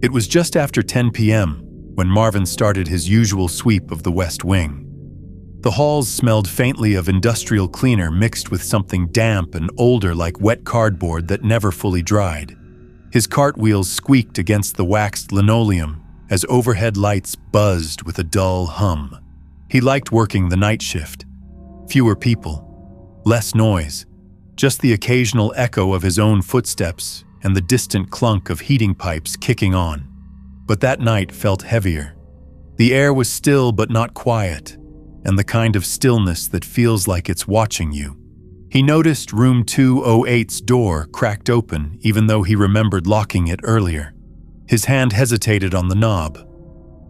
It was just after 10 p.m. when Marvin started his usual sweep of the West Wing. The halls smelled faintly of industrial cleaner mixed with something damp and older like wet cardboard that never fully dried. His cartwheels squeaked against the waxed linoleum as overhead lights buzzed with a dull hum. He liked working the night shift. Fewer people, less noise, just the occasional echo of his own footsteps and the distant clunk of heating pipes kicking on. But that night felt heavier. The air was still but not quiet, and the kind of stillness that feels like it's watching you. He noticed room 208's door cracked open even though he remembered locking it earlier. His hand hesitated on the knob.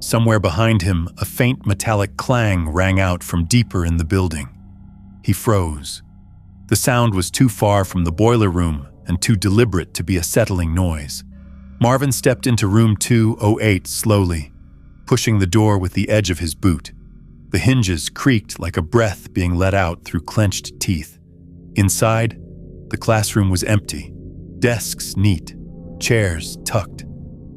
Somewhere behind him, a faint metallic clang rang out from deeper in the building. He froze. The sound was too far from the boiler room and too deliberate to be a settling noise. Marvin stepped into room 208 slowly, pushing the door with the edge of his boot. The hinges creaked like a breath being let out through clenched teeth. Inside, the classroom was empty. Desks neat, chairs tucked.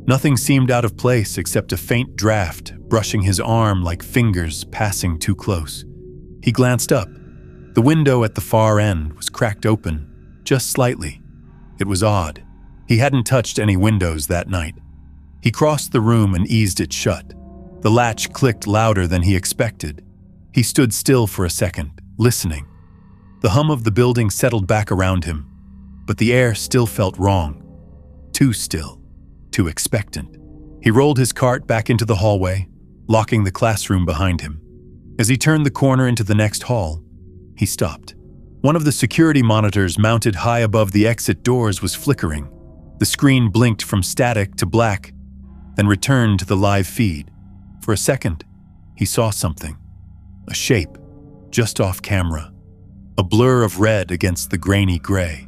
Nothing seemed out of place except a faint draft brushing his arm like fingers passing too close. He glanced up. The window at the far end was cracked open, just slightly. It was odd. He hadn't touched any windows that night. He crossed the room and eased it shut. The latch clicked louder than he expected. He stood still for a second, listening. The hum of the building settled back around him, but the air still felt wrong. Too still, too expectant. He rolled his cart back into the hallway, locking the classroom behind him. As he turned the corner into the next hall, he stopped. One of the security monitors mounted high above the exit doors was flickering. The screen blinked from static to black, then returned to the live feed. For a second, he saw something. A shape, just off camera. A blur of red against the grainy gray.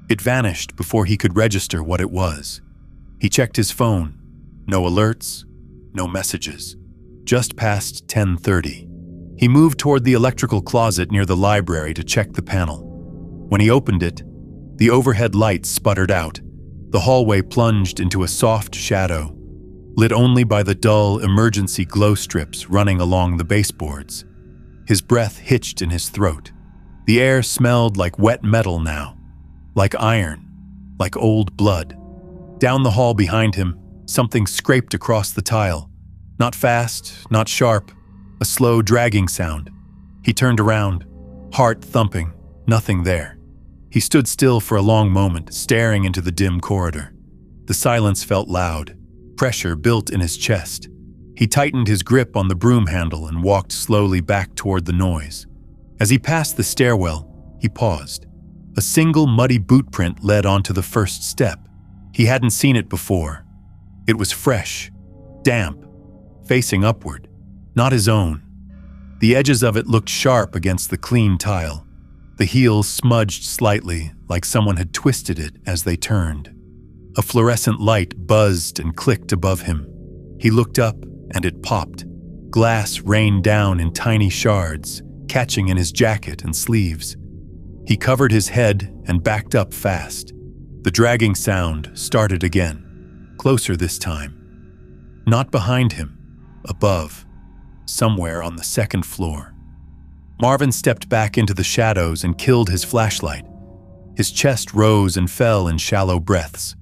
It vanished before he could register what it was. He checked his phone. No alerts, no messages. Just past 10:30. He moved toward the electrical closet near the library to check the panel. When he opened it, the overhead lights sputtered out. The hallway plunged into a soft shadow, lit only by the dull emergency glow strips running along the baseboards. His breath hitched in his throat. The air smelled like wet metal now, like iron, like old blood. Down the hall behind him, something scraped across the tile. Not fast, not sharp, a slow dragging sound. He turned around, heart thumping, nothing there. He stood still for a long moment, staring into the dim corridor. The silence felt loud. Pressure built in his chest. He tightened his grip on the broom handle and walked slowly back toward the noise. As he passed the stairwell, he paused. A single muddy boot print led onto the first step. He hadn't seen it before. It was fresh, damp, facing upward, not his own. The edges of it looked sharp against the clean tile. The heel smudged slightly, like someone had twisted it as they turned. A fluorescent light buzzed and clicked above him. He looked up, and it popped. Glass rained down in tiny shards, catching in his jacket and sleeves. He covered his head and backed up fast. The dragging sound started again, closer this time. Not behind him, above, somewhere on the second floor. Marvin stepped back into the shadows and killed his flashlight. His chest rose and fell in shallow breaths.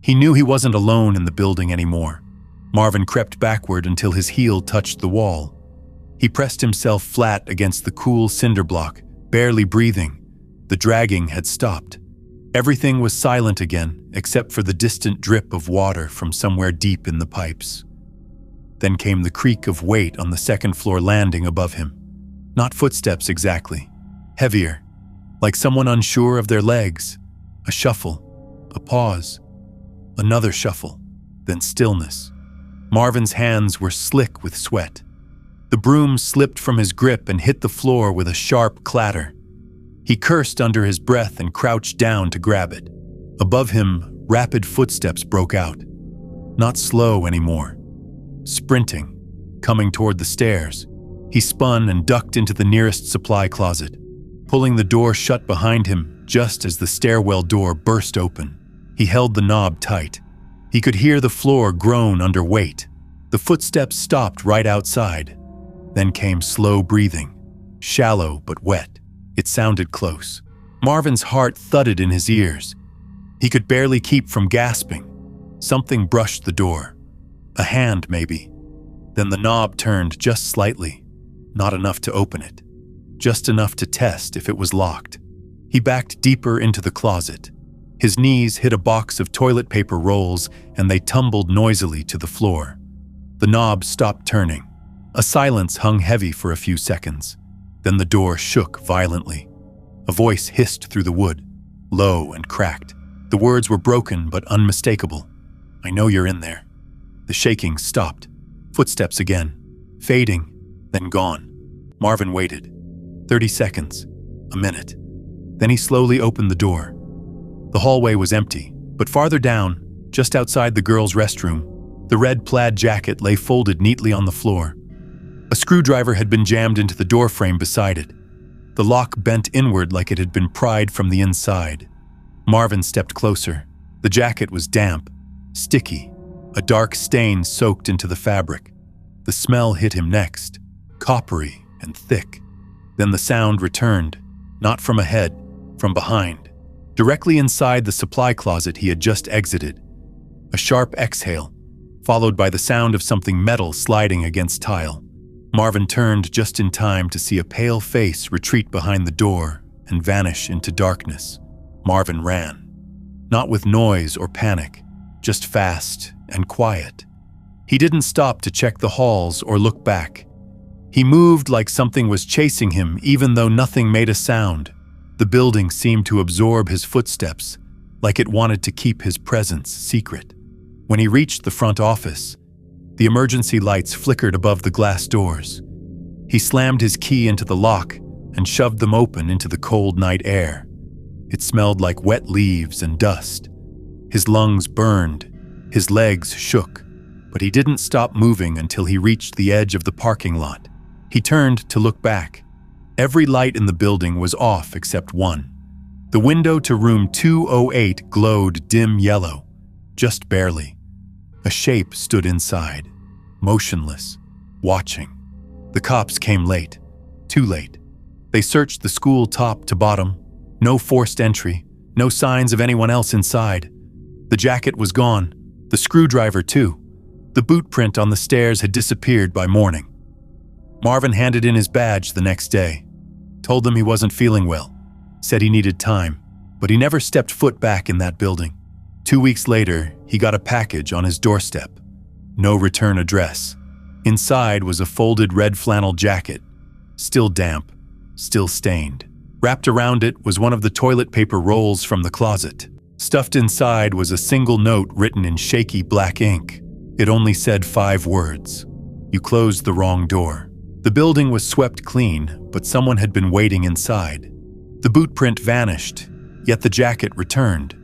He knew he wasn't alone in the building anymore. Marvin crept backward until his heel touched the wall. He pressed himself flat against the cool cinder block, barely breathing. The dragging had stopped. Everything was silent again, except for the distant drip of water from somewhere deep in the pipes. Then came the creak of weight on the second-floor landing above him. Not footsteps exactly. Heavier, like someone unsure of their legs. A shuffle, a pause. Another shuffle, then stillness. Marvin's hands were slick with sweat. The broom slipped from his grip and hit the floor with a sharp clatter. He cursed under his breath and crouched down to grab it. Above him, rapid footsteps broke out. Not slow anymore. Sprinting, coming toward the stairs. He spun and ducked into the nearest supply closet, pulling the door shut behind him just as the stairwell door burst open. He held the knob tight. He could hear the floor groan under weight. The footsteps stopped right outside. Then came slow breathing, shallow but wet. It sounded close. Marvin's heart thudded in his ears. He could barely keep from gasping. Something brushed the door. A hand, maybe. Then the knob turned just slightly. Not enough to open it. Just enough to test if it was locked. He backed deeper into the closet. His knees hit a box of toilet paper rolls and they tumbled noisily to the floor. The knob stopped turning. A silence hung heavy for a few seconds. Then the door shook violently. A voice hissed through the wood, low and cracked. The words were broken but unmistakable. "I know you're in there." The shaking stopped. Footsteps again, fading, then gone. Marvin waited. 30 seconds, a minute. Then he slowly opened the door. The hallway was empty, but farther down, just outside the girls' restroom, the red plaid jacket lay folded neatly on the floor. A screwdriver had been jammed into the doorframe beside it. The lock bent inward like it had been pried from the inside. Marvin stepped closer. The jacket was damp, sticky, a dark stain soaked into the fabric. The smell hit him next, coppery and thick. Then the sound returned, not from ahead, from behind, directly inside the supply closet he had just exited. A sharp exhale, followed by the sound of something metal sliding against tile. Marvin turned just in time to see a pale face retreat behind the door and vanish into darkness. Marvin ran. Not with noise or panic, just fast and quiet. He didn't stop to check the halls or look back. He moved like something was chasing him even though nothing made a sound. The building seemed to absorb his footsteps, like it wanted to keep his presence secret. When he reached the front office, the emergency lights flickered above the glass doors. He slammed his key into the lock and shoved them open into the cold night air. It smelled like wet leaves and dust. His lungs burned, his legs shook, but he didn't stop moving until he reached the edge of the parking lot. He turned to look back. Every light in the building was off except one. The window to room 208 glowed dim yellow, just barely. A shape stood inside, motionless, watching. The cops came late, too late. They searched the school top to bottom. No forced entry, no signs of anyone else inside. The jacket was gone, the screwdriver too. The boot print on the stairs had disappeared by morning. Marvin handed in his badge the next day, told them he wasn't feeling well, said he needed time, but he never stepped foot back in that building. 2 weeks later, he got a package on his doorstep. No return address. Inside was a folded red flannel jacket, still damp, still stained. Wrapped around it was one of the toilet paper rolls from the closet. Stuffed inside was a single note written in shaky black ink. It only said 5 words. "You closed the wrong door." The building was swept clean, but someone had been waiting inside. The boot print vanished, yet the jacket returned.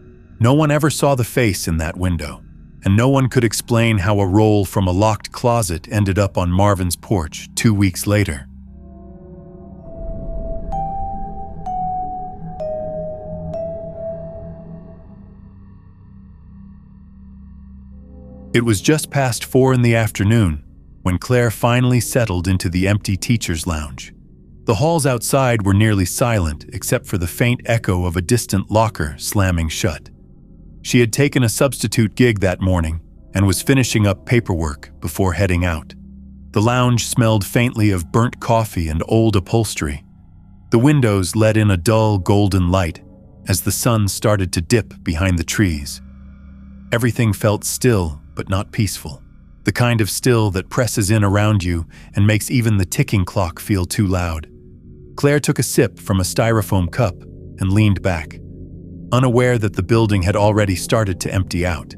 No one ever saw the face in that window, and no one could explain how a roll from a locked closet ended up on Marvin's porch 2 weeks later. It was just past 4 in the afternoon when Claire finally settled into the empty teacher's lounge. The halls outside were nearly silent except for the faint echo of a distant locker slamming shut. She had taken a substitute gig that morning and was finishing up paperwork before heading out. The lounge smelled faintly of burnt coffee and old upholstery. The windows let in a dull golden light as the sun started to dip behind the trees. Everything felt still but not peaceful, the kind of still that presses in around you and makes even the ticking clock feel too loud. Claire took a sip from a styrofoam cup and leaned back, unaware that the building had already started to empty out.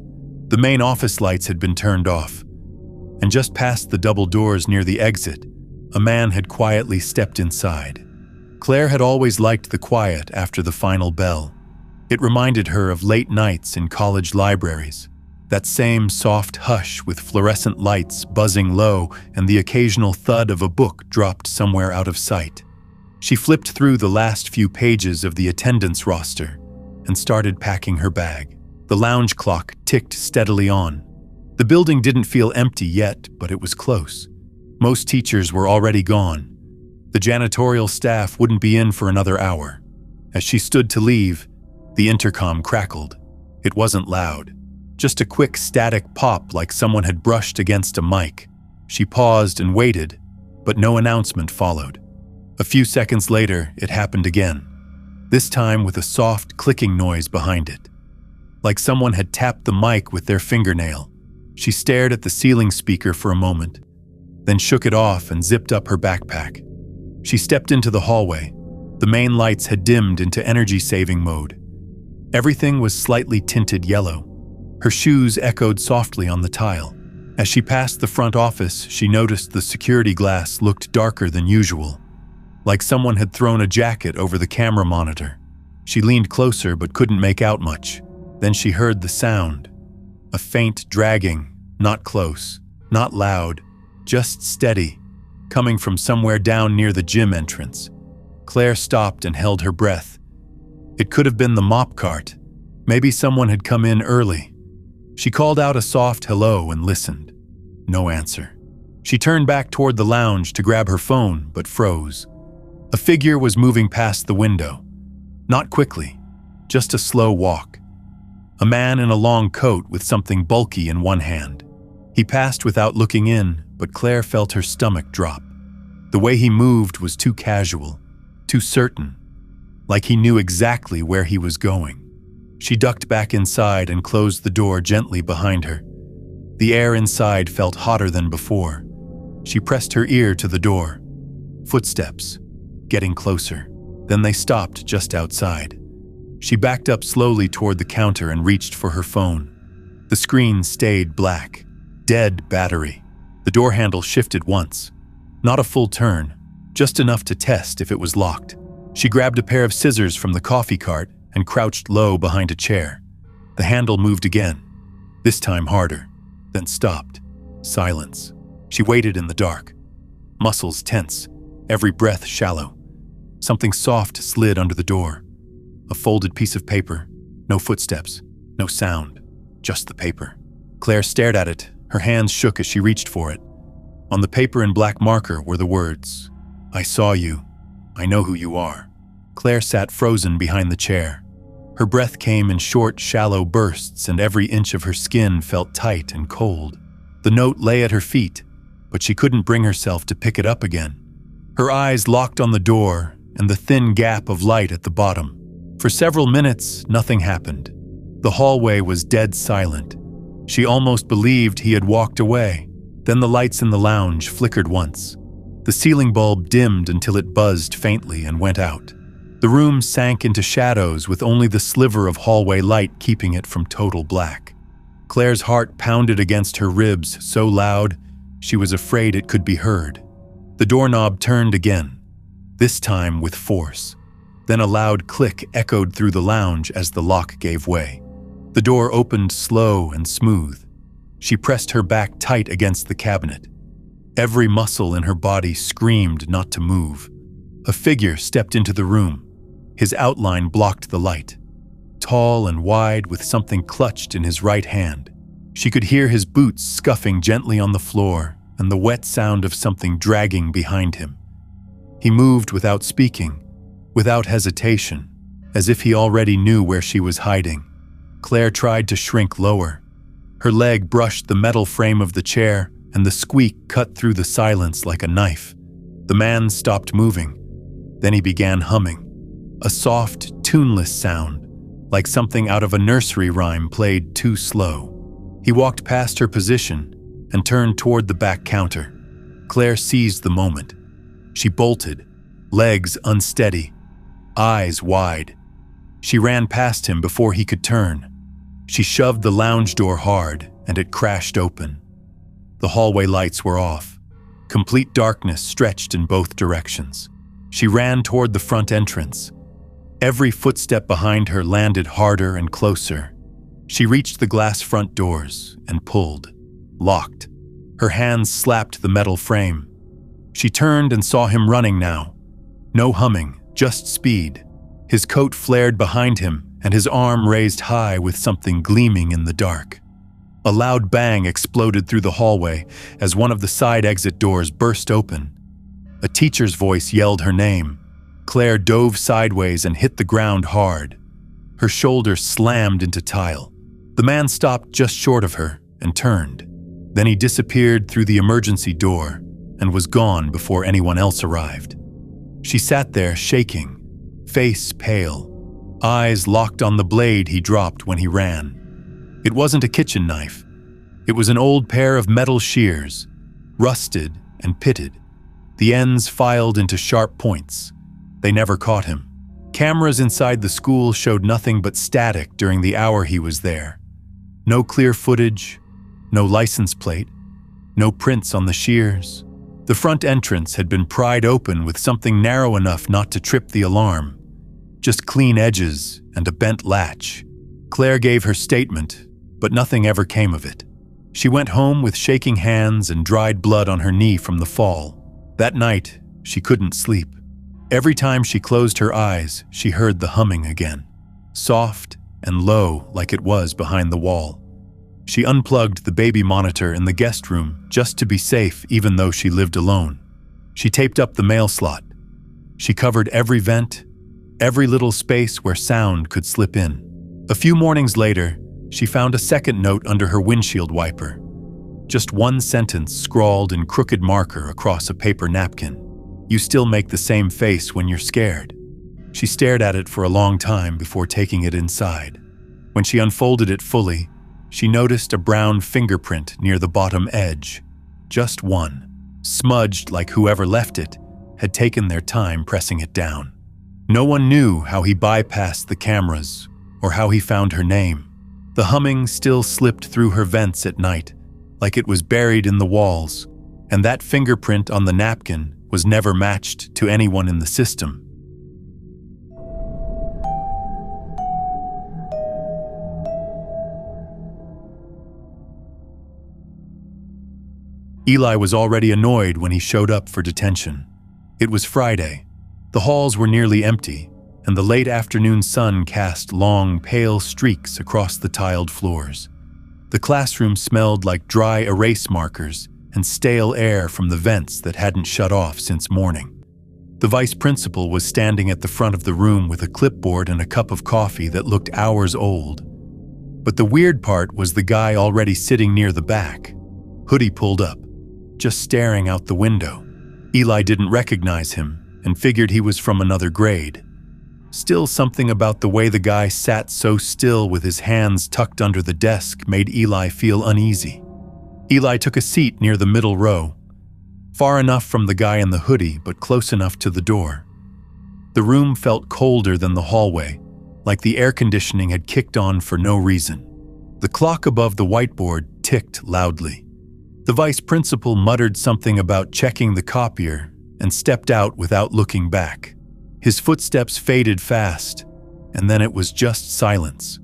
The main office lights had been turned off, and just past the double doors near the exit, a man had quietly stepped inside. Claire had always liked the quiet after the final bell. It reminded her of late nights in college libraries. That same soft hush with fluorescent lights buzzing low and the occasional thud of a book dropped somewhere out of sight. She flipped through the last few pages of the attendance roster and started packing her bag. The lounge clock ticked steadily on. The building didn't feel empty yet, but it was close. Most teachers were already gone. The janitorial staff wouldn't be in for another hour. As she stood to leave, the intercom crackled. It wasn't loud, just a quick static pop like someone had brushed against a mic. She paused and waited, but no announcement followed. A few seconds later, it happened again, this time with a soft clicking noise behind it. Like someone had tapped the mic with their fingernail. She stared at the ceiling speaker for a moment, then shook it off and zipped up her backpack. She stepped into the hallway. The main lights had dimmed into energy-saving mode. Everything was slightly tinted yellow. Her shoes echoed softly on the tile. As she passed the front office, she noticed the security glass looked darker than usual, like someone had thrown a jacket over the camera monitor. She leaned closer but couldn't make out much. Then she heard the sound. A faint dragging, not close, not loud, just steady, coming from somewhere down near the gym entrance. Claire stopped and held her breath. It could have been the mop cart. Maybe someone had come in early. She called out a soft hello and listened. No answer. She turned back toward the lounge to grab her phone, but froze. A figure was moving past the window. Not quickly, just a slow walk. A man in a long coat with something bulky in one hand. He passed without looking in, but Claire felt her stomach drop. The way he moved was too casual, too certain, like he knew exactly where he was going. She ducked back inside and closed the door gently behind her. The air inside felt hotter than before. She pressed her ear to the door. Footsteps, getting closer. Then they stopped just outside. She backed up slowly toward the counter and reached for her phone. The screen stayed black. Dead battery. The door handle shifted once. Not a full turn, just enough to test if it was locked. She grabbed a pair of scissors from the coffee cart and crouched low behind a chair. The handle moved again, this time harder, then stopped. Silence. She waited in the dark. Muscles tense, every breath shallow. Something soft slid under the door. A folded piece of paper. No footsteps, no sound, just the paper. Claire stared at it. Her hands shook as she reached for it. On the paper in black marker were the words, "I saw you. I know who you are." Claire sat frozen behind the chair. Her breath came in short, shallow bursts, and every inch of her skin felt tight and cold. The note lay at her feet, but she couldn't bring herself to pick it up again. Her eyes locked on the door and the thin gap of light at the bottom. For several minutes, nothing happened. The hallway was dead silent. She almost believed he had walked away. Then the lights in the lounge flickered once. The ceiling bulb dimmed until it buzzed faintly and went out. The room sank into shadows with only the sliver of hallway light keeping it from total black. Claire's heart pounded against her ribs so loud she was afraid it could be heard. The doorknob turned again, this time with force. Then a loud click echoed through the lounge as the lock gave way. The door opened slow and smooth. She pressed her back tight against the cabinet. Every muscle in her body screamed not to move. A figure stepped into the room. His outline blocked the light. Tall and wide with something clutched in his right hand. She could hear his boots scuffing gently on the floor and the wet sound of something dragging behind him. He moved without speaking, without hesitation, as if he already knew where she was hiding. Claire tried to shrink lower. Her leg brushed the metal frame of the chair, and the squeak cut through the silence like a knife. The man stopped moving. Then he began humming. A soft, tuneless sound, like something out of a nursery rhyme played too slow. He walked past her position and turned toward the back counter. Claire seized the moment. She bolted, legs unsteady, eyes wide. She ran past him before he could turn. She shoved the lounge door hard, and it crashed open. The hallway lights were off. Complete darkness stretched in both directions. She ran toward the front entrance. Every footstep behind her landed harder and closer. She reached the glass front doors and pulled, locked. Her hands slapped the metal frame. She turned and saw him running now. No humming, just speed. His coat flared behind him, and his arm raised high with something gleaming in the dark. A loud bang exploded through the hallway as one of the side exit doors burst open. A teacher's voice yelled her name. Claire dove sideways and hit the ground hard. Her shoulder slammed into tile. The man stopped just short of her and turned. Then he disappeared through the emergency door and was gone before anyone else arrived. She sat there shaking, face pale, eyes locked on the blade he dropped when he ran. It wasn't a kitchen knife. It was an old pair of metal shears, rusted and pitted, the ends filed into sharp points. They never caught him. Cameras inside the school showed nothing but static during the hour he was there. No clear footage, no license plate, no prints on the shears. The front entrance had been pried open with something narrow enough not to trip the alarm. Just clean edges and a bent latch. Claire gave her statement, but nothing ever came of it. She went home with shaking hands and dried blood on her knee from the fall. That night, she couldn't sleep. Every time she closed her eyes, she heard the humming again, soft and low like it was behind the wall. She unplugged the baby monitor in the guest room just to be safe even though she lived alone. She taped up the mail slot. She covered every vent, every little space where sound could slip in. A few mornings later, she found a second note under her windshield wiper. Just one sentence scrawled in crooked marker across a paper napkin. You still make the same face when you're scared. She stared at it for a long time before taking it inside. When she unfolded it fully, she noticed a brown fingerprint near the bottom edge. Just one, smudged like whoever left it had taken their time pressing it down. No one knew how he bypassed the cameras or how he found her name. The humming still slipped through her vents at night, like it was buried in the walls, and that fingerprint on the napkin was never matched to anyone in the system. Eli was already annoyed when he showed up for detention. It was Friday. The halls were nearly empty, and the late afternoon sun cast long, pale streaks across the tiled floors. The classroom smelled like dry erase markers and stale air from the vents that hadn't shut off since morning. The vice principal was standing at the front of the room with a clipboard and a cup of coffee that looked hours old. But the weird part was the guy already sitting near the back, hoodie pulled up, just staring out the window. Eli didn't recognize him and figured he was from another grade. Still, something about the way the guy sat so still with his hands tucked under the desk made Eli feel uneasy. Eli took a seat near the middle row, far enough from the guy in the hoodie but close enough to the door. The room felt colder than the hallway, like the air conditioning had kicked on for no reason. The clock above the whiteboard ticked loudly. The vice principal muttered something about checking the copier and stepped out without looking back. His footsteps faded fast, and then it was just silence.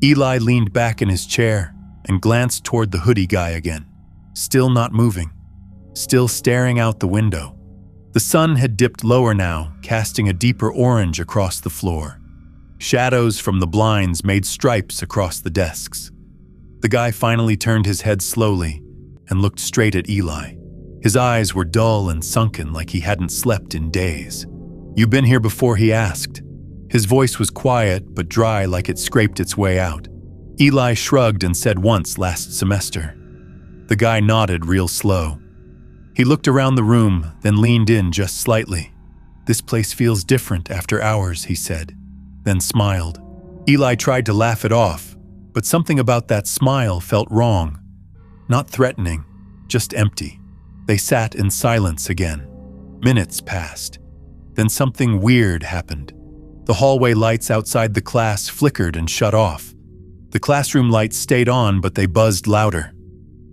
Eli leaned back in his chair and glanced toward the hoodie guy again, still not moving, still staring out the window. The sun had dipped lower now, casting a deeper orange across the floor. Shadows from the blinds made stripes across the desks. The guy finally turned his head slowly and looked straight at Eli. His eyes were dull and sunken like he hadn't slept in days. "You been here before?" he asked. His voice was quiet but dry like it scraped its way out. Eli shrugged and said once last semester. The guy nodded real slow. He looked around the room, then leaned in just slightly. "This place feels different after hours," he said, then smiled. Eli tried to laugh it off, but something about that smile felt wrong. Not threatening, just empty. They sat in silence again. Minutes passed. Then something weird happened. The hallway lights outside the class flickered and shut off. The classroom lights stayed on, but they buzzed louder.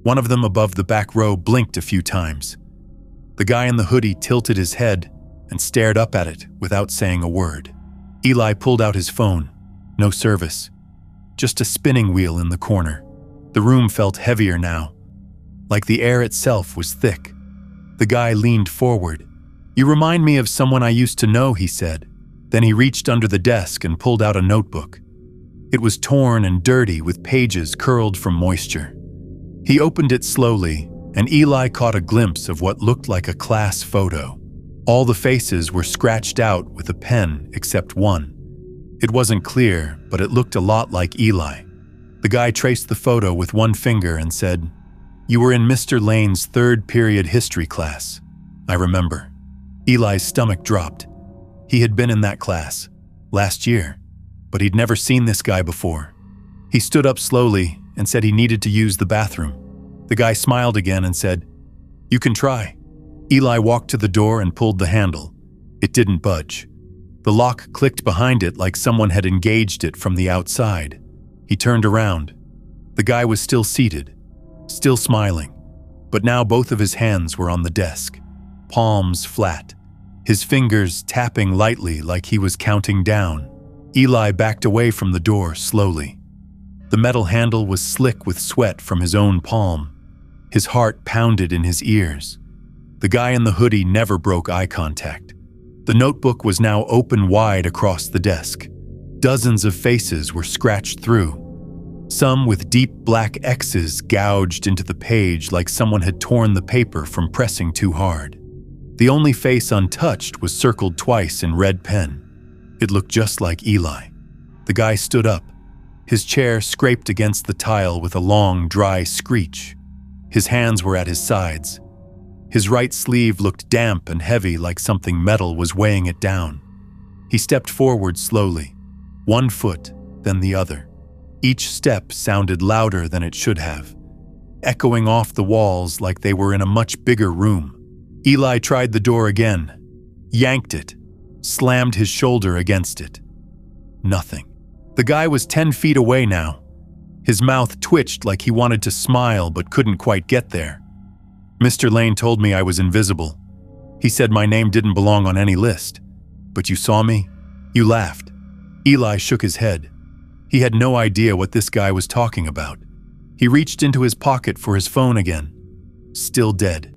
One of them above the back row blinked a few times. The guy in the hoodie tilted his head and stared up at it without saying a word. Eli pulled out his phone. No service. Just a spinning wheel in the corner. The room felt heavier now, like the air itself was thick. The guy leaned forward. "You remind me of someone I used to know," he said. Then he reached under the desk and pulled out a notebook. It was torn and dirty with pages curled from moisture. He opened it slowly, and Eli caught a glimpse of what looked like a class photo. All the faces were scratched out with a pen except one. It wasn't clear, but it looked a lot like Eli. The guy traced the photo with one finger and said, "You were in Mr. Lane's third period history class. I remember." Eli's stomach dropped. He had been in that class last year, but he'd never seen this guy before. He stood up slowly and said he needed to use the bathroom. The guy smiled again and said, "You can try." Eli walked to the door and pulled the handle. It didn't budge. The lock clicked behind it like someone had engaged it from the outside. He turned around. The guy was still seated, still smiling, but now both of his hands were on the desk, palms flat, his fingers tapping lightly like he was counting down. Eli backed away from the door slowly. The metal handle was slick with sweat from his own palm. His heart pounded in his ears. The guy in the hoodie never broke eye contact. The notebook was now open wide across the desk. Dozens of faces were scratched through, some with deep black X's gouged into the page like someone had torn the paper from pressing too hard. The only face untouched was circled twice in red pen. It looked just like Eli. The guy stood up. His chair scraped against the tile with a long, dry screech. His hands were at his sides. His right sleeve looked damp and heavy like something metal was weighing it down. He stepped forward slowly, one foot, then the other. Each step sounded louder than it should have, echoing off the walls like they were in a much bigger room. Eli tried the door again, yanked it, slammed his shoulder against it. Nothing. The guy was 10 feet away now. His mouth twitched like he wanted to smile but couldn't quite get there. "Mr. Lane told me I was invisible. He said my name didn't belong on any list. But you saw me? You laughed." Eli shook his head. He had no idea what this guy was talking about. He reached into his pocket for his phone again. Still dead.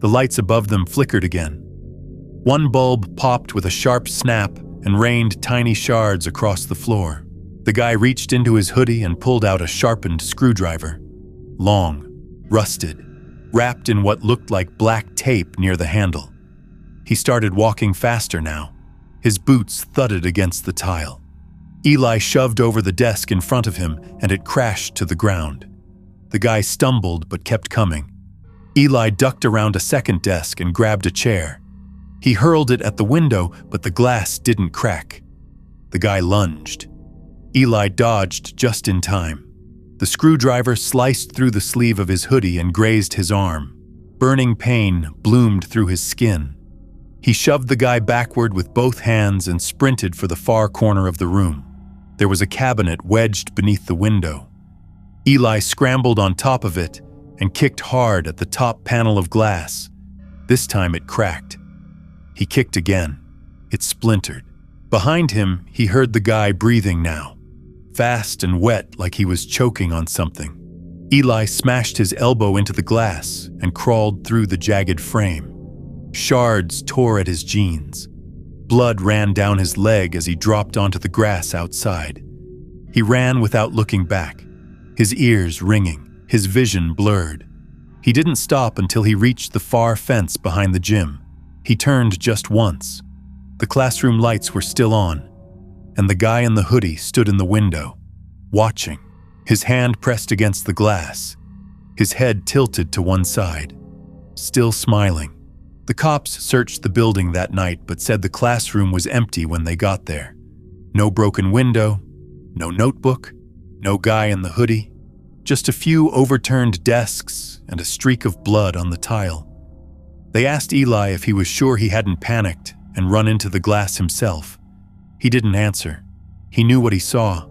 The lights above them flickered again. One bulb popped with a sharp snap and rained tiny shards across the floor. The guy reached into his hoodie and pulled out a sharpened screwdriver. Long, rusted, wrapped in what looked like black tape near the handle. He started walking faster now. His boots thudded against the tile. Eli shoved over the desk in front of him and it crashed to the ground. The guy stumbled but kept coming. Eli ducked around a second desk and grabbed a chair. He hurled it at the window, but the glass didn't crack. The guy lunged. Eli dodged just in time. The screwdriver sliced through the sleeve of his hoodie and grazed his arm. Burning pain bloomed through his skin. He shoved the guy backward with both hands and sprinted for the far corner of the room. There was a cabinet wedged beneath the window. Eli scrambled on top of it and kicked hard at the top panel of glass. This time it cracked. He kicked again. It splintered. Behind him, he heard the guy breathing now, fast and wet like he was choking on something. Eli smashed his elbow into the glass and crawled through the jagged frame. Shards tore at his jeans. Blood ran down his leg as he dropped onto the grass outside. He ran without looking back, his ears ringing, his vision blurred. He didn't stop until he reached the far fence behind the gym. He turned just once. The classroom lights were still on, and the guy in the hoodie stood in the window, watching, his hand pressed against the glass, his head tilted to one side, still smiling. The cops searched the building that night but said the classroom was empty when they got there. No broken window, no notebook, no guy in the hoodie, just a few overturned desks and a streak of blood on the tile. They asked Eli if he was sure he hadn't panicked and run into the glass himself. He didn't answer. He knew what he saw.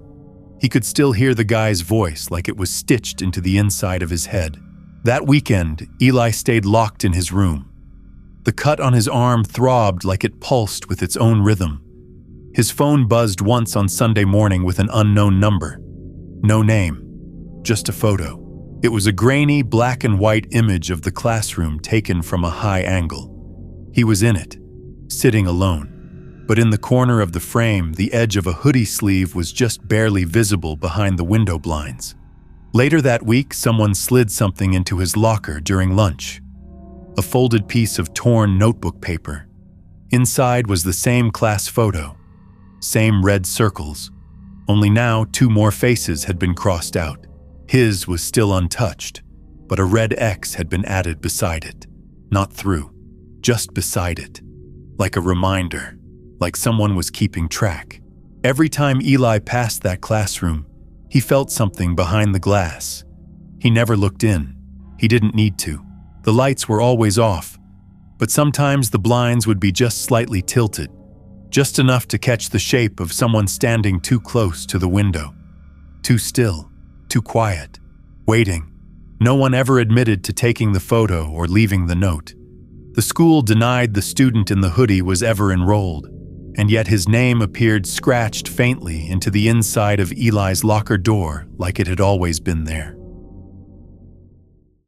He could still hear the guy's voice like it was stitched into the inside of his head. That weekend, Eli stayed locked in his room. The cut on his arm throbbed like it pulsed with its own rhythm. His phone buzzed once on Sunday morning with an unknown number. No name, just a photo. It was a grainy black and white image of the classroom taken from a high angle. He was in it, sitting alone. but in the corner of the frame, the edge of a hoodie sleeve was just barely visible behind the window blinds. Later that week, someone slid something into his locker during lunch. A folded piece of torn notebook paper. Inside was the same class photo, same red circles, only now 2 more faces had been crossed out. His was still untouched, but a red X had been added beside it. Not through, just beside it. Like a reminder, like someone was keeping track. Every time Eli passed that classroom, he felt something behind the glass. He never looked in. He didn't need to. The lights were always off, but sometimes the blinds would be just slightly tilted, just enough to catch the shape of someone standing too close to the window. Too still, too quiet, waiting. No one ever admitted to taking the photo or leaving the note. The school denied the student in the hoodie was ever enrolled, and yet his name appeared scratched faintly into the inside of Eli's locker door like it had always been there.